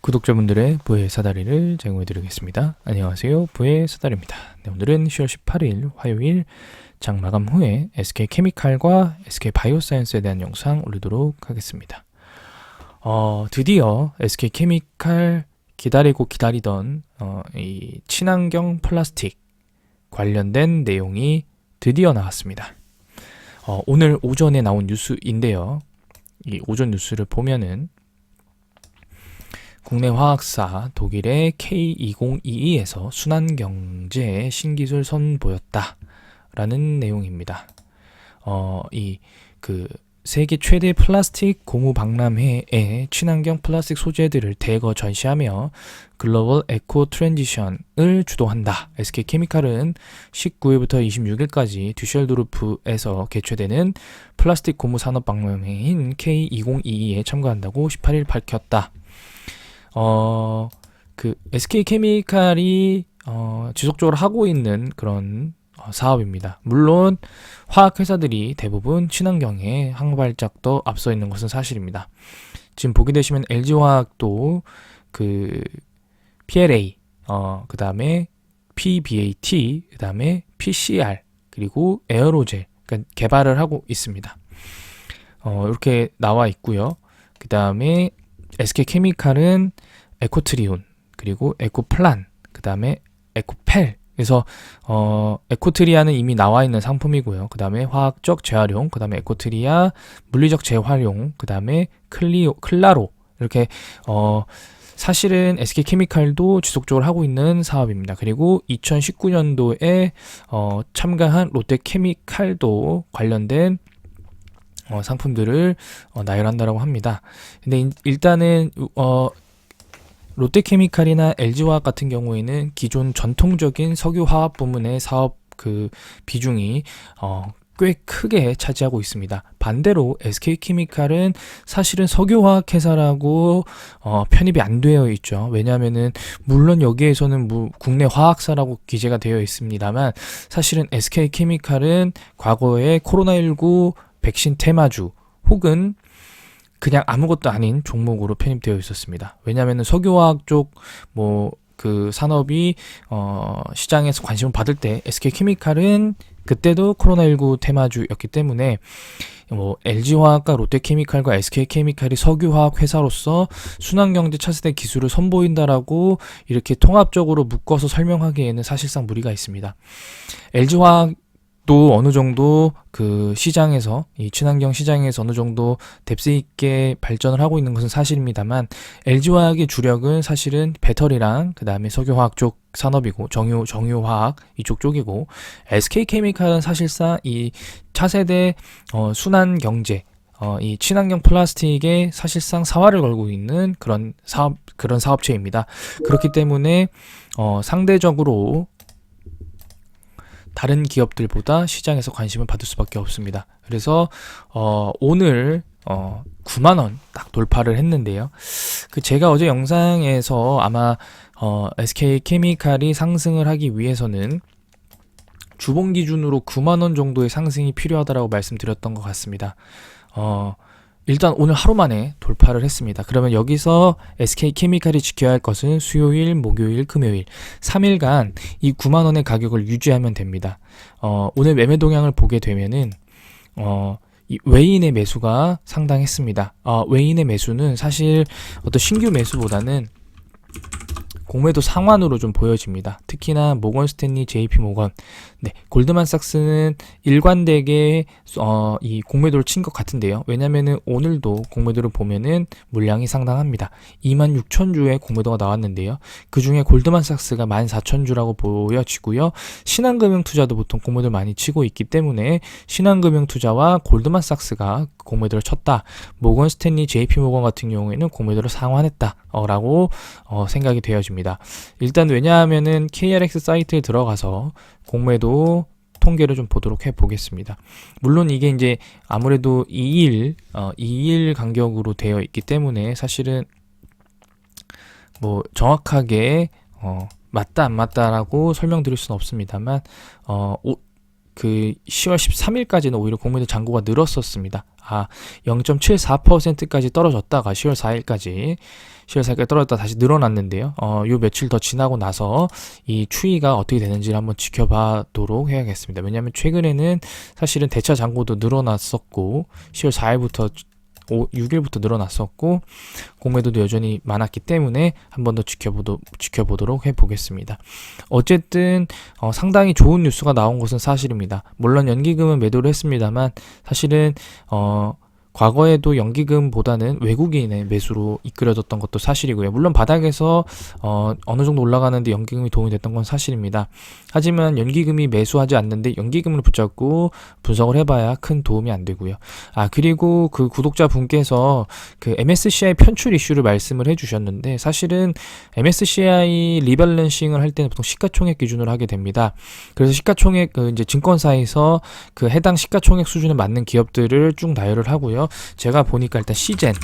구독자분들의 부의 사다리를 제공해 드리겠습니다. 안녕하세요. 부의 사다리입니다. 네, 오늘은 10월 18일 화요일 장 마감 후에 SK케미칼과 SK바이오사이언스에 대한 영상 올리도록 하겠습니다. 드디어 SK케미칼 기다리고 기다리던 이 친환경 플라스틱 관련된 내용이 드디어 나왔습니다. 오늘 오전에 나온 뉴스인데요. 이 오전 뉴스를 보면은 국내 화학사 독일의 K2022에서 순환경제의 신기술 선보였다 라는 내용입니다. 세계 최대 플라스틱 고무 박람회에 친환경 플라스틱 소재들을 대거 전시하며 글로벌 에코 트랜지션을 주도한다. SK케미칼은 19일부터 26일까지 düsseldorf에서 개최되는 플라스틱 고무 산업 박람회인 K2022에 참가한다고 18일 밝혔다. SK케미칼이 지속적으로 하고 있는 그런 사업입니다. 물론 화학회사들이 대부분 친환경에 한 발짝도 앞서 있는 것은 사실입니다. 지금 보게 되시면 LG화학도 PLA, 그 다음에 PBAT, 그 다음에 PCR, 그리고 에어로젤, 그러니까 개발을 하고 있습니다. 이렇게 나와 있고요. 그 다음에 SK케미칼은 에코트리온, 그리고 에코플란, 그 다음에 에코펠. 그래서 에코트리아는 이미 나와 있는 상품이고요. 그 다음에 화학적 재활용, 그 다음에 에코트리아 물리적 재활용, 그 다음에 클라로. 이렇게 사실은 SK케미칼도 지속적으로 하고 있는 사업입니다. 그리고 2019년도에 참가한 롯데케미칼도 관련된 상품들을 나열한다라고 합니다. 근데 일단은 롯데케미칼이나 LG화학 같은 경우에는 기존 전통적인 석유화학 부문의 사업 비중이 꽤 크게 차지하고 있습니다. 반대로 SK케미칼은 사실은 석유화학 회사라고 편입이 안 되어 있죠. 왜냐하면은 물론 여기에서는 국내 화학사라고 기재가 되어 있습니다만 사실은 SK케미칼은 과거에 코로나19 백신 테마주 혹은 그냥 아무것도 아닌 종목으로 편입되어 있었습니다. 왜냐하면 석유화학 쪽 산업이 시장에서 관심을 받을 때 SK케미칼은 그때도 코로나19 테마주였기 때문에 LG화학과 롯데케미칼과 SK케미칼이 석유화학 회사로서 순환경제 차세대 기술을 선보인다라고 이렇게 통합적으로 묶어서 설명하기에는 사실상 무리가 있습니다. LG화학 또 어느 정도 시장에서 이 친환경 시장에서 어느 정도 뎁스 있게 발전을 하고 있는 것은 사실입니다만 LG화학의 주력은 사실은 배터리랑 그 다음에 석유화학 쪽 산업이고 정유화학 이쪽 쪽이고 SK케미칼은 사실상 이 차세대 순환경제 이 친환경 플라스틱에 사실상 사활을 걸고 있는 그런 사업체입니다. 그렇기 때문에 상대적으로 다른 기업들보다 시장에서 관심을 받을 수밖에 없습니다. 그래서 오늘 9만원 딱 돌파를 했는데요. 제가 어제 영상에서 아마 SK케미칼이 상승을 하기 위해서는 주봉 기준으로 9만원 정도의 상승이 필요하다고 말씀드렸던 것 같습니다. 일단 오늘 하루 만에 돌파를 했습니다. 그러면 여기서 SK케미칼이 지켜야 할 것은 수요일, 목요일, 금요일 3일간 이 9만원의 가격을 유지하면 됩니다. 오늘 매매 동향을 보게 되면은 이 외인의 매수가 상당했습니다. 외인의 매수는 사실 어떤 신규 매수보다는 공매도 상환으로 좀 보여집니다. 특히나 모건 스탠리, JP 모건, 골드만삭스는 일관되게 이 공매도를 친 것 같은데요. 왜냐면은 오늘도 공매도를 보면은 물량이 상당합니다. 26,000주의 공매도가 나왔는데요. 그 중에 골드만삭스가 14,000주라고 보여지고요. 신한금융투자도 보통 공매도를 많이 치고 있기 때문에 신한금융투자와 골드만삭스가 공매도를 쳤다. 모건 스탠리, JP 모건 같은 경우에는 공매도를 상환했다. 라고 생각이 되어집니다. 일단 왜냐하면은 KRX 사이트에 들어가서 공매도 통계를 좀 보도록 해보겠습니다. 물론 이게 이제 아무래도 2일 간격으로 되어 있기 때문에 사실은 정확하게 맞다 안 맞다라고 설명드릴 수는 없습니다만 그 10월 13일까지는 오히려 공매도 잔고가 늘었었습니다. 0.74%까지 떨어졌다가 10월 4일까지 떨어졌다 다시 늘어났는데요. 요 며칠 더 지나고 나서 이 추이가 어떻게 되는지를 한번 지켜봐도록 해야겠습니다. 왜냐하면 최근에는 사실은 대차 잔고도 늘어났었고 10월 4일부터 6일부터 늘어났었고 공매도도 여전히 많았기 때문에 한 번 더 지켜보도록 해보겠습니다. 어쨌든 상당히 좋은 뉴스가 나온 것은 사실입니다. 물론 연기금은 매도를 했습니다만 사실은 과거에도 연기금보다는 외국인의 매수로 이끌어졌던 것도 사실이고요. 물론 바닥에서 어느 정도 올라가는데 연기금이 도움이 됐던 건 사실입니다. 하지만 연기금이 매수하지 않는데 연기금을 붙잡고 분석을 해봐야 큰 도움이 안 되고요. 그리고 그 구독자 분께서 그 MSCI 편출 이슈를 말씀을 해주셨는데 사실은 MSCI 리밸런싱을 할 때는 보통 시가총액 기준으로 하게 됩니다. 그래서 시가총액 이제 증권사에서 그 해당 시가총액 수준에 맞는 기업들을 쭉 나열을 하고요. 제가 보니까 일단 시젠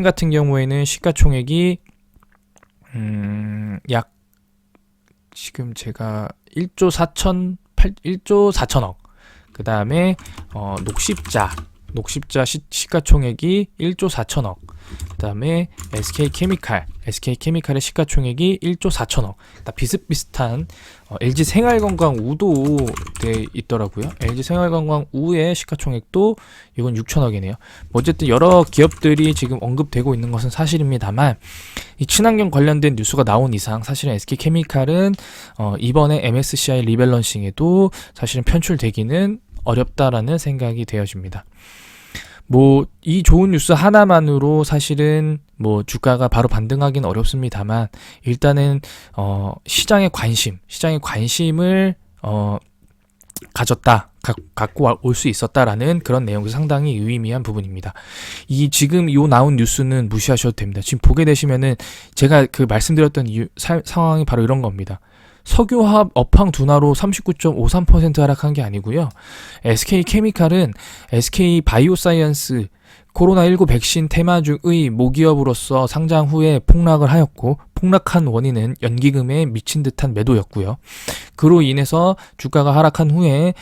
같은 경우에는 시가총액이 약 지금 제가 1조 4천억 그 다음에 녹십자 시가총액이 1조 4천억 그 다음에 SK케미칼의 시가총액이 1조 4천억 다 비슷비슷한 LG생활건강우도 돼 있더라고요. LG생활건강우의 시가총액도 이건 6천억이네요. 어쨌든 여러 기업들이 지금 언급되고 있는 것은 사실입니다만 이 친환경 관련된 뉴스가 나온 이상 사실은 SK케미칼은 이번에 MSCI 리밸런싱에도 사실은 편출되기는 어렵다라는 생각이 되어집니다. 이 좋은 뉴스 하나만으로 사실은 주가가 바로 반등하기는 어렵습니다만 일단은 시장의 관심을 갖고 올 수 있었다라는 그런 내용이 상당히 유의미한 부분입니다. 지금 나온 뉴스는 무시하셔도 됩니다. 지금 보게 되시면은 제가 말씀드렸던 상황이 바로 이런 겁니다. 석유화학 업황 둔화로 39.53% 하락한 게 아니고요. SK케미칼은 SK바이오사이언스 코로나19 백신 테마주의 모기업으로서 상장 후에 폭락을 하였고 폭락한 원인은 연기금에 미친 듯한 매도였고요. 그로 인해서 주가가 하락한 후에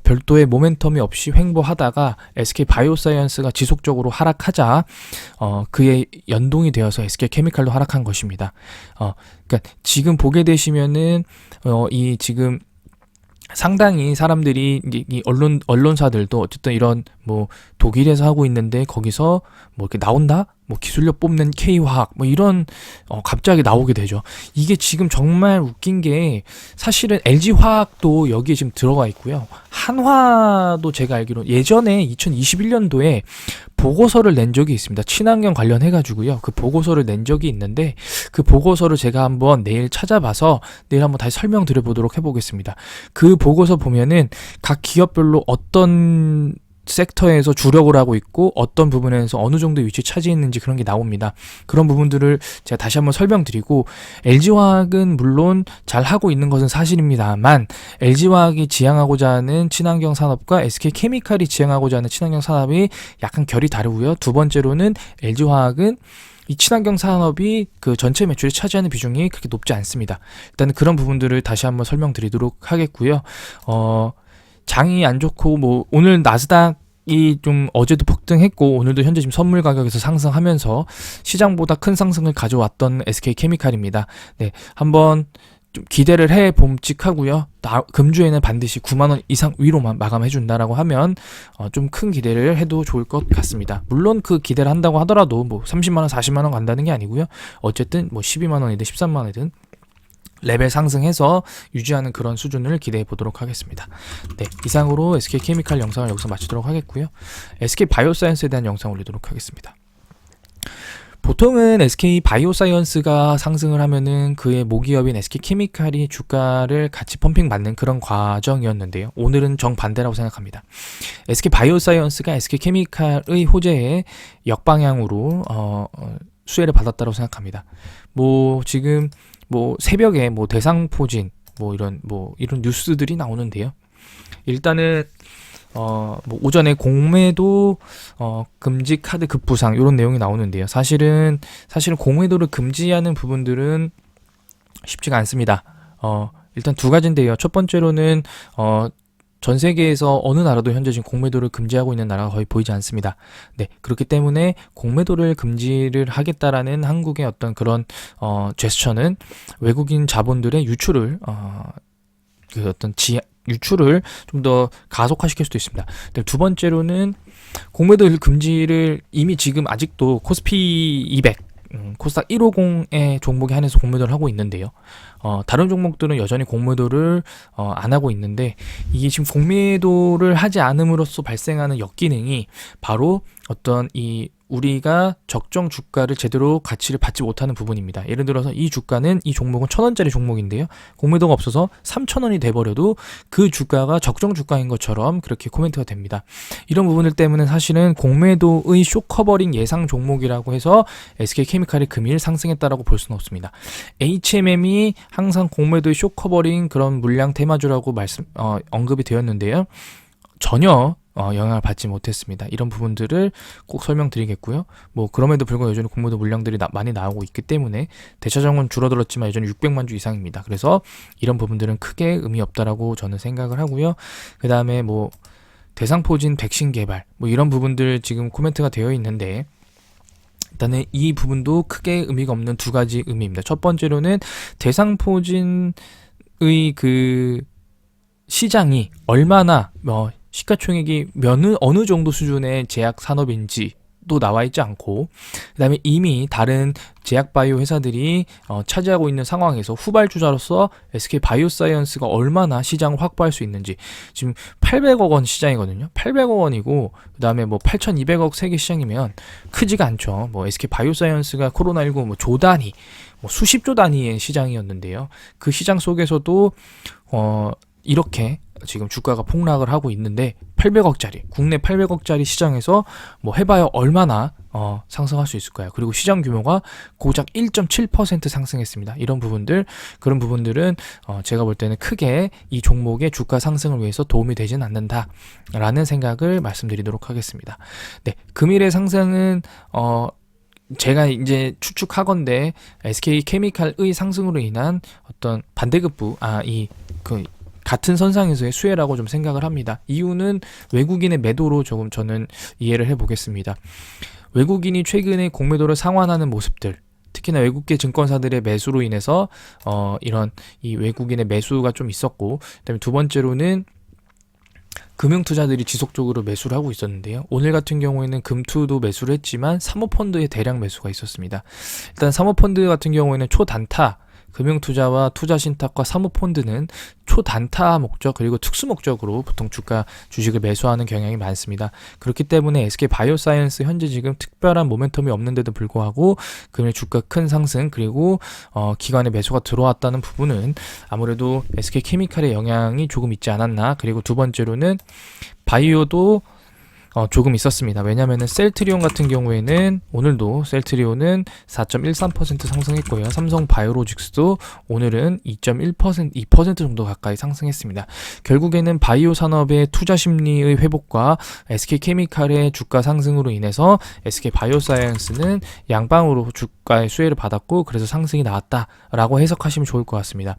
별도의 모멘텀이 없이 횡보하다가 SK바이오사이언스가 지속적으로 하락하자 그에 연동이 되어서 SK케미칼도 하락한 것입니다. 그러니까 지금 보게 되시면은 지금 상당히 사람들이 이 언론사들도 어쨌든 이런 독일에서 하고 있는데 거기서 이렇게 나온다? 기술력 뽑는 K화학 이런 갑자기 나오게 되죠. 이게 지금 정말 웃긴 게 사실은 LG화학도 여기에 지금 들어가 있고요. 한화도 제가 알기로 예전에 2021년도에 보고서를 낸 적이 있습니다. 친환경 관련해가지고요. 그 보고서를 낸 적이 있는데 그 보고서를 제가 한번 내일 찾아봐서 내일 한번 다시 설명드려보도록 해보겠습니다. 그 보고서 보면은 각 기업별로 어떤 섹터에서 주력을 하고 있고 어떤 부분에서 어느 정도 위치 차지했는지 그런 게 나옵니다. 그런 부분들을 제가 다시 한번 설명드리고 LG화학은 물론 잘 하고 있는 것은 사실입니다만 LG화학이 지향하고자 하는 친환경 산업과 SK케미칼이 지향하고자 하는 친환경 산업이 약간 결이 다르고요. 두 번째로는 LG화학은 이 친환경 산업이 그 전체 매출이 차지하는 비중이 그렇게 높지 않습니다. 일단 그런 부분들을 다시 한번 설명드리도록 하겠고요. 장이 안 좋고 오늘 나스닥이 좀 어제도 폭등했고 오늘도 현재 지금 선물 가격에서 상승하면서 시장보다 큰 상승을 가져왔던 SK케미칼입니다. 네, 한번 좀 기대를 해 봄직하고요. 금주에는 반드시 9만 원 이상 위로만 마감해 준다라고 하면 좀 큰 기대를 해도 좋을 것 같습니다. 물론 그 기대를 한다고 하더라도 30만 원, 40만 원 간다는 게 아니고요. 어쨌든 12만 원이든 13만 원이든 레벨 상승해서 유지하는 그런 수준을 기대해 보도록 하겠습니다. 네, 이상으로 SK케미칼 영상을 여기서 마치도록 하겠고요. SK바이오사이언스에 대한 영상 올리도록 하겠습니다. 보통은 SK바이오사이언스가 상승을 하면은 그의 모기업인 SK케미칼이 주가를 같이 펌핑 받는 그런 과정이었는데요. 오늘은 정반대라고 생각합니다. SK바이오사이언스가 SK케미칼의 호재에 역방향으로 수혜를 받았다고 생각합니다. 지금 새벽에 대상포진 이런 뉴스들이 나오는데요. 일단은 오전에 공매도 금지 카드 급부상 이런 내용이 나오는데요. 사실은 공매도를 금지하는 부분들은 쉽지가 않습니다. 일단 두 가지인데요. 첫 번째로는 전 세계에서 어느 나라도 현재 지금 공매도를 금지하고 있는 나라가 거의 보이지 않습니다. 네, 그렇기 때문에 공매도를 금지를 하겠다라는 한국의 어떤 그런 제스처는 외국인 자본들의 유출을 유출을 좀 더 가속화시킬 수도 있습니다. 두 번째로는 공매도 금지를 이미 지금 아직도 코스피 200, 코스닥 150의 종목에 한해서 공매도를 하고 있는데요. 다른 종목들은 여전히 공매도를 안 하고 있는데, 이게 지금 공매도를 하지 않음으로써 발생하는 역기능이 바로 어떤 우리가 적정 주가를 제대로 가치를 받지 못하는 부분입니다. 예를 들어서 이 주가는, 이 종목은 1,000원짜리 종목인데요. 공매도가 없어서 3,000원이 돼버려도 그 주가가 적정 주가인 것처럼 그렇게 코멘트가 됩니다. 이런 부분들 때문에 사실은 공매도의 쇼커버링 예상 종목이라고 해서 SK케미칼이 금일 상승했다라고 볼 수는 없습니다. HMM이 항상 공매도의 쇼커버링 그런 물량 테마주라고 언급이 되었는데요. 전혀 영향을 받지 못했습니다. 이런 부분들을 꼭 설명드리겠고요. 그럼에도 불구하고 여전히 공매도 물량들이 많이 나오고 있기 때문에 대차장은 줄어들었지만 여전히 600만 주 이상입니다. 그래서 이런 부분들은 크게 의미 없다라고 저는 생각을 하고요. 그 다음에 대상포진 백신 개발 이런 부분들 지금 코멘트가 되어 있는데, 일단은 이 부분도 크게 의미가 없는 두 가지 의미입니다. 첫 번째로는 대상포진의 그 시장이 얼마나 시가총액이 어느 정도 수준의 제약 산업인지도 나와 있지 않고, 그 다음에 이미 다른 제약바이오 회사들이 차지하고 있는 상황에서 후발주자로서 SK바이오사이언스가 얼마나 시장을 확보할 수 있는지. 지금 800억 원 시장이거든요. 800억 원이고 그 다음에 8,200억 세계 시장이면 크지가 않죠. SK바이오사이언스가 코로나19 조 단위, 수십조 단위의 시장이었는데요. 그 시장 속에서도 이렇게 지금 주가가 폭락을 하고 있는데, 800억짜리 국내 800억짜리 시장에서 해봐야 얼마나 상승할 수 있을까요? 그리고 시장 규모가 고작 1.7% 상승했습니다. 그런 부분들은 제가 볼 때는 크게 이 종목의 주가 상승을 위해서 도움이 되진 않는다라는 생각을 말씀드리도록 하겠습니다. 네, 금일의 상승은 제가 이제 추측하건대 SK케미칼의 상승으로 인한 어떤 반대급부, 같은 선상에서의 수혜라고 좀 생각을 합니다. 이유는 외국인의 매도로 조금 저는 이해를 해보겠습니다. 외국인이 최근에 공매도를 상환하는 모습들, 특히나 외국계 증권사들의 매수로 인해서 이런 이 외국인의 매수가 좀 있었고, 그다음에 두 번째로는 금융투자들이 지속적으로 매수를 하고 있었는데요. 오늘 같은 경우에는 금투도 매수를 했지만 사모펀드의 대량 매수가 있었습니다. 일단 사모펀드 같은 경우에는 초단타, 금융투자와 투자신탁과 사모펀드는 초단타 목적 그리고 특수 목적으로 보통 주식을 매수하는 경향이 많습니다. 그렇기 때문에 SK바이오사이언스 현재 지금 특별한 모멘텀이 없는데도 불구하고 금일 주가 큰 상승, 그리고 기관의 매수가 들어왔다는 부분은 아무래도 SK케미칼의 영향이 조금 있지 않았나. 그리고 두 번째로는 바이오도 조금 있었습니다. 왜냐면은 셀트리온 같은 경우에는 오늘도 셀트리온은 4.13% 상승했고요. 삼성 바이오로직스도 오늘은 2% 정도 가까이 상승했습니다. 결국에는 바이오 산업의 투자 심리의 회복과 SK케미칼의 주가 상승으로 인해서 SK바이오사이언스는 양방으로 주가의 수혜를 받았고, 그래서 상승이 나왔다라고 해석하시면 좋을 것 같습니다.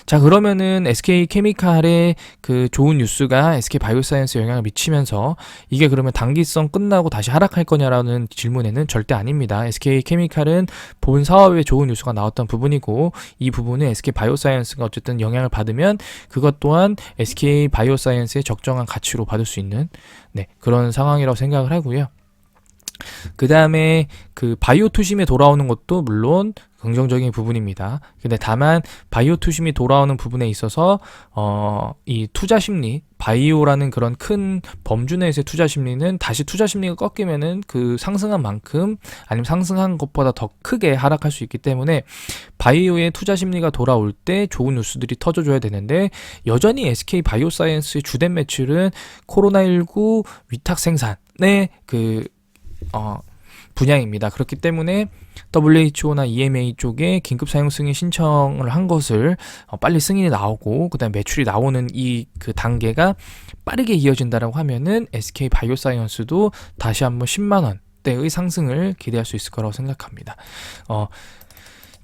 자, 그러면은 SK케미칼의 그 좋은 뉴스가 SK바이오사이언스에 영향을 미치면서 이게 그러면 단기성 끝나고 다시 하락할 거냐라는 질문에는 절대 아닙니다. SK케미칼은 본 사업에 좋은 뉴스가 나왔던 부분이고, 이 부분은 SK바이오사이언스가 어쨌든 영향을 받으면 그것 또한 SK바이오사이언스의 적정한 가치로 받을 수 있는 그런 상황이라고 생각을 하고요. 그 다음에 그 바이오 투심에 돌아오는 것도 물론 긍정적인 부분입니다. 근데 다만 바이오 투심이 돌아오는 부분에 있어서 이 투자 심리, 바이오라는 그런 큰 범주 내에서의 투자 심리는 다시 투자 심리가 꺾이면은 그 상승한 만큼 아니면 상승한 것보다 더 크게 하락할 수 있기 때문에 바이오의 투자 심리가 돌아올 때 좋은 뉴스들이 터져줘야 되는데, 여전히 SK바이오사이언스의 주된 매출은 코로나19 위탁 생산의 분야입니다. 그렇기 때문에 WHO나 EMA 쪽에 긴급 사용 승인 신청을 한 것을 빨리 승인이 나오고 그다음에 매출이 나오는 그 단계가 빠르게 이어진다라고 하면은 SK바이오사이언스도 다시 한번 10만 원대의 상승을 기대할 수 있을 거라고 생각합니다.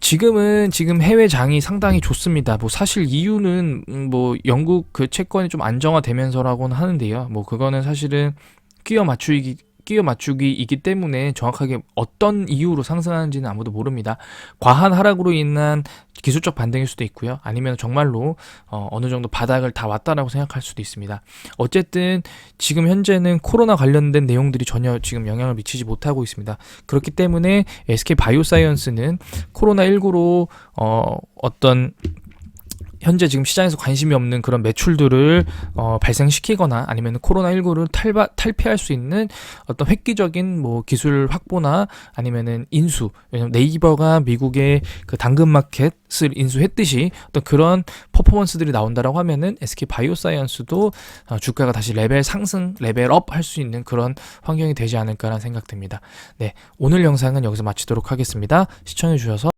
지금 해외 장이 상당히 좋습니다. 뭐 사실 이유는 뭐 영국 그 채권이 좀 안정화되면서라고는 하는데요. 뭐 그거는 사실은 끼워 맞추기이기 때문에 정확하게 어떤 이유로 상승하는지는 아무도 모릅니다. 과한 하락으로 인한 기술적 반등일 수도 있고요. 아니면 정말로 어느 정도 바닥을 다 왔다라고 생각할 수도 있습니다. 어쨌든 지금 현재는 코로나 관련된 내용들이 전혀 지금 영향을 미치지 못하고 있습니다. 그렇기 때문에 SK 바이오사이언스는 코로나19로 어떤 현재 지금 시장에서 관심이 없는 그런 매출들을 발생시키거나 아니면 코로나19를 탈피할 수 있는 어떤 획기적인 뭐 기술 확보나 아니면은 인수, 왜냐면 네이버가 미국의 그 당근 마켓을 인수했듯이 어떤 그런 퍼포먼스들이 나온다라고 하면은 SK 바이오사이언스도 주가가 다시 레벨업 할 수 있는 그런 환경이 되지 않을까라는 생각됩니다. 네, 오늘 영상은 여기서 마치도록 하겠습니다. 시청해 주셔서